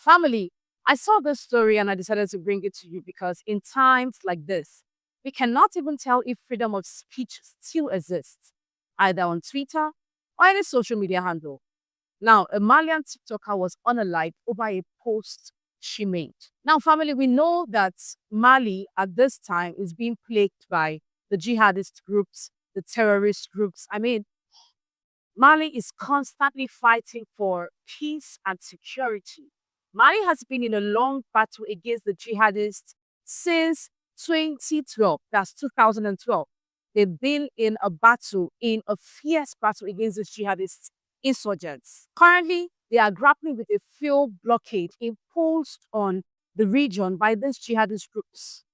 Family, I saw this story and I decided to bring it to you because in times like this, we cannot even tell if freedom of speech still exists, either on Twitter or any social media handle. Now, a Malian TikToker was unalived over a post she made. Now, family, we know that Mali at this time is being plagued by the jihadist groups, the terrorist groups. Mali is constantly fighting for peace and security. Mali has been in a long battle against the jihadists since 2012. That's 2012. They've been in a battle, in a fierce battle against the jihadist insurgents. Currently, they are grappling with a fuel blockade imposed on the region by these jihadist groups.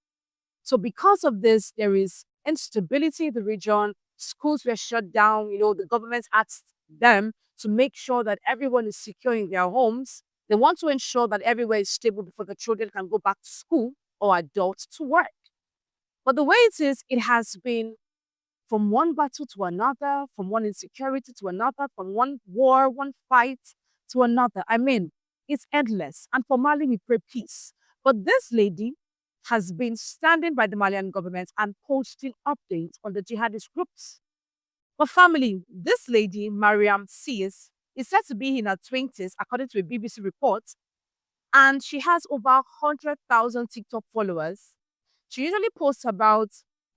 So because of this, there is instability in the region. Schools were shut down. The government asked them to make sure that everyone is secure in their homes. They want to ensure that everywhere is stable before the children can go back to school or adults to work. But the way it is, it has been from one battle to another, from one insecurity to another, from one war, one fight to another. It's endless. And for Mali, we pray peace. But this lady has been standing by the Malian government and posting updates on the jihadist groups. But family, this lady, Mariam Sears, is said to be in her 20s, according to a BBC report, and she has over 100,000 TikTok followers. She usually posts about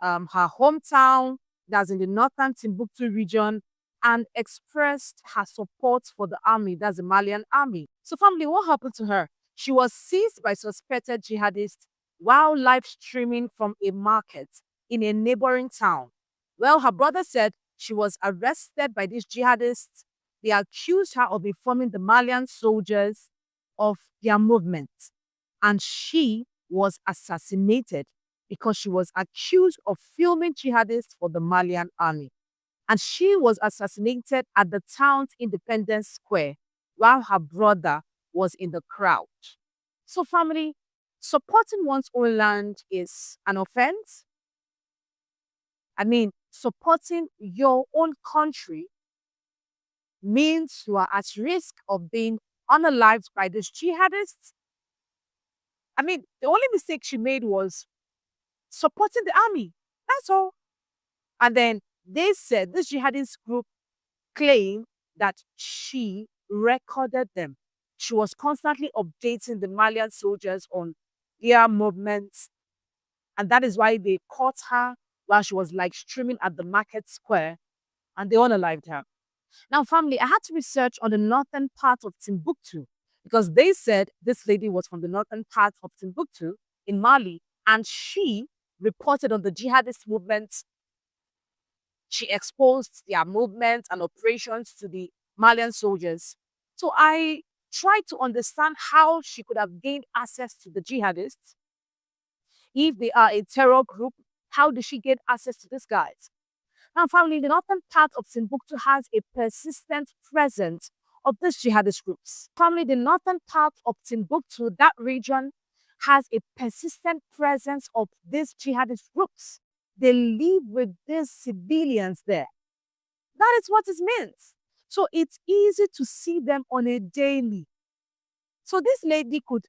her hometown, that's in the northern Timbuktu region, and expressed her support for the army, that's the Malian army. So family, what happened to her? She was seized by suspected jihadists while live streaming from a market in a neighboring town. Well, her brother said she was arrested by these jihadists. They accused her of informing the Malian soldiers of their movement, and she was assassinated because she was accused of filming jihadists for the Malian army. And she was assassinated at the town's Independence Square while her brother was in the crowd. So, family, supporting one's own land is an offense. Supporting your own country means you are at risk of being unalived by these jihadists. The only mistake she made was supporting the army. That's all. And then they said this jihadist group claimed that she recorded them. She was constantly updating the Malian soldiers on their movements. And that is why they caught her while she was like streaming at the market square and they unalived her. Now, family, I had to research on the northern part of Timbuktu because they said this lady was from the northern part of Timbuktu in Mali and she reported on the jihadist movements. She exposed their movements and operations to the Malian soldiers. So I tried to understand how she could have gained access to the jihadists. If they are a terror group, how did she get access to these guys? Now, family, the northern part of Timbuktu has a persistent presence of these jihadist groups. Family, the northern part of Timbuktu, that region, has a persistent presence of these jihadist groups. They live with these civilians there. That is what it means. So it's easy to see them on a daily. So this lady could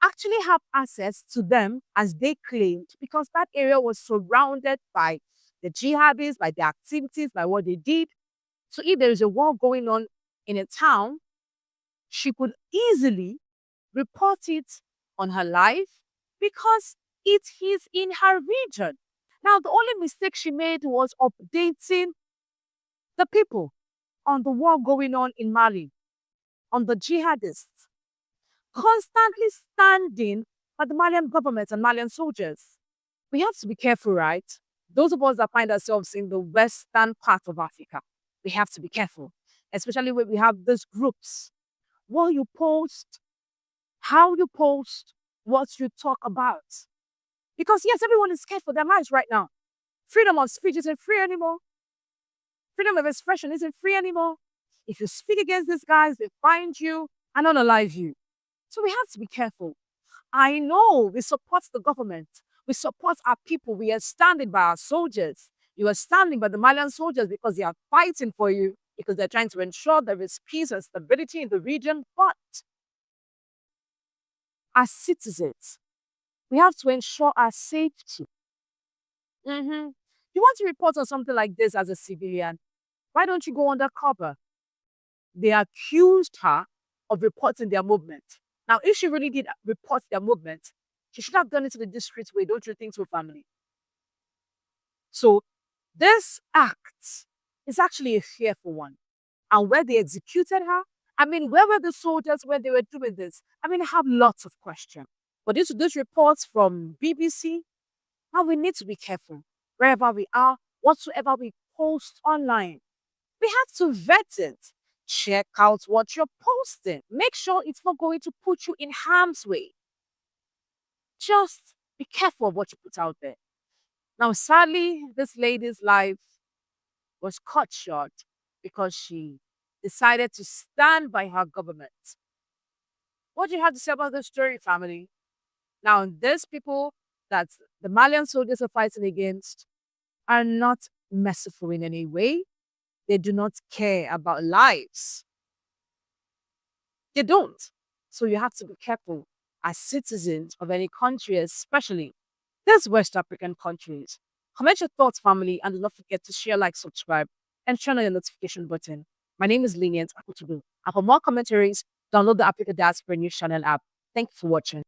actually have access to them as they claimed because that area was surrounded by the jihadists, by their activities, by what they did. So if there is a war going on in a town, she could easily report it on her life because it is in her region. Now, the only mistake she made was updating the people on the war going on in Mali, on the jihadists, constantly standing by the Malian government and Malian soldiers. We have to be careful, right? Those of us that find ourselves in the western part of Africa, we have to be careful, especially when we have these groups. What you post, how you post, what you talk about. Because yes, everyone is scared for their lives right now. Freedom of speech isn't free anymore. Freedom of expression isn't free anymore. If you speak against these guys, they find you and unalive you. So we have to be careful. I know we support the government. We support our people. We are standing by our soldiers. You are standing by the Malian soldiers because they are fighting for you, because they're trying to ensure there is peace and stability in the region. But as citizens, we have to ensure our safety. Mhm. You want to report on something like this as a civilian? Why don't you go undercover? They accused her of reporting their movement. Now, if she really did report their movement, she should have done it in the discreet way, don't you think so, family? So, this act is actually a fearful one. And where they executed her, I mean, where were the soldiers when they were doing this? I mean, I have lots of questions. But these reports from BBC, now we need to be careful. Wherever we are, whatsoever we post online, we have to vet it. Check out what you're posting. Make sure it's not going to put you in harm's way. Just be careful of what you put out there. Now, sadly, this lady's life was cut short because she decided to stand by her government. What do you have to say about this story, family? Now, these people that the Malian soldiers are fighting against are not merciful in any way. They do not care about lives. They don't. So you have to be careful as citizens of any country, especially these West African countries. Comment your thoughts, family, and do not forget to share, like, subscribe, and turn on your notification button. My name is Lenient Akutubu. And for more commentaries, download the Africa Diaspora News Channel app. Thank you for watching.